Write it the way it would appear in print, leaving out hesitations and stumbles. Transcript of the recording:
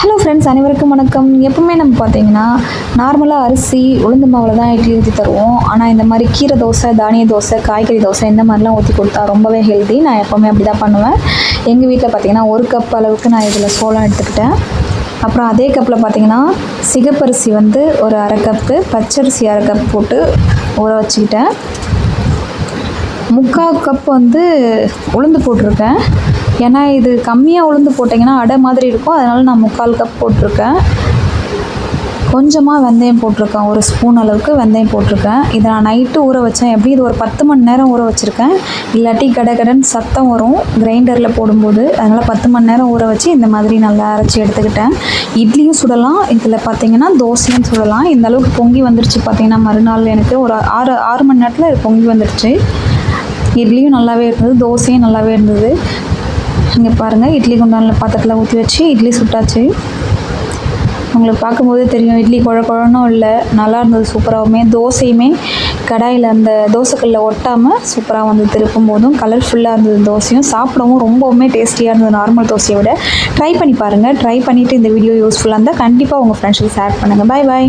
Hello friends, அனைவருக்கும் வணக்கம். எப்பவுமே நம்ம பார்த்தீங்கன்னா நார்மலாக அரிசி உளுந்து மாவில் தான் இட்லி ஊற்றி தருவோம். ஆனால் இந்த மாதிரி கீரை தோசை, தானிய தோசை, காய்கறி தோசை இந்த மாதிரிலாம் ஊற்றி கொடுத்தா ரொம்பவே ஹெல்தி. நான் எப்போவுமே அப்படி தான் பண்ணுவேன். எங்கள் வீட்டில் பார்த்தீங்கன்னா 1 கப் அளவுக்கு நான் இதில் சோளம் எடுத்துக்கிட்டேன். அப்புறம் அதே கப்பில் பார்த்தீங்கன்னா சிகப்பரிசி வந்து ஒரு 1/2 கப்பு, பச்சரிசி 1/2 கப் போட்டு ஊற வச்சுக்கிட்டேன். 3/4 கப் வந்து உளுந்து போட்டிருக்கேன். ஏன்னா இது கம்மியாக உளுந்து போட்டிங்கன்னா அடை மாதிரி இருக்கும். அதனால் நான் 3/4 கப் போட்டிருக்கேன். கொஞ்சமாக வெந்தயம் போட்டிருக்கேன். 1 ஸ்பூன் அளவுக்கு வெந்தயம் போட்டிருக்கேன். இதை நான் நைட்டு ஊற வச்சேன். எப்படி இது ஒரு 10 மணி நேரம் ஊற வச்சுருக்கேன். இல்லாட்டி கடன்னு சத்தம் வரும் கிரைண்டரில் போடும்போது. அதனால் 10 மணி நேரம் ஊற வச்சு இந்த மாதிரி நல்லா அரைச்சி எடுத்துக்கிட்டேன். இட்லியும் சுடலாம், இதில் பார்த்திங்கன்னா தோசையும் சுடலாம். இந்த அளவுக்கு பொங்கி வந்துருச்சு. பார்த்திங்கன்னா மறுநாள் எனக்கு ஒரு 6 மணி நேரத்தில் இது பொங்கி வந்துருச்சு. இட்லியும் நல்லாவே இருந்தது, தோசையும் நல்லாவே இருந்தது. இங்கே பாருங்கள், இட்லி குண்டானில் பாத்திரத்தில் ஊற்றி வச்சு இட்லி சுட்டாச்சு. உங்களுக்கு பார்க்கும்போதே தெரியும், இட்லி குழன்னும் இல்லை, நல்லா இருந்தது சூப்பராகவுமே. தோசையுமே கடாயில் அந்த தோசைக்கல்லில் ஒட்டாமல் சூப்பராக வந்து திருப்பும் போதும் கலர்ஃபுல்லாக இருந்தது. தோசையும் சாப்பிடவும் ரொம்பவுமே டேஸ்டியாக இருந்தது நார்மல் தோசையை விட. ட்ரை பண்ணி பாருங்கள். ட்ரை பண்ணிவிட்டு இந்த வீடியோ யூஸ்ஃபுல்லாக இருந்தால் கண்டிப்பாக உங்கள் ஃப்ரெண்ட்ஸுக்கு ஷேர் பண்ணுங்கள். பாய்.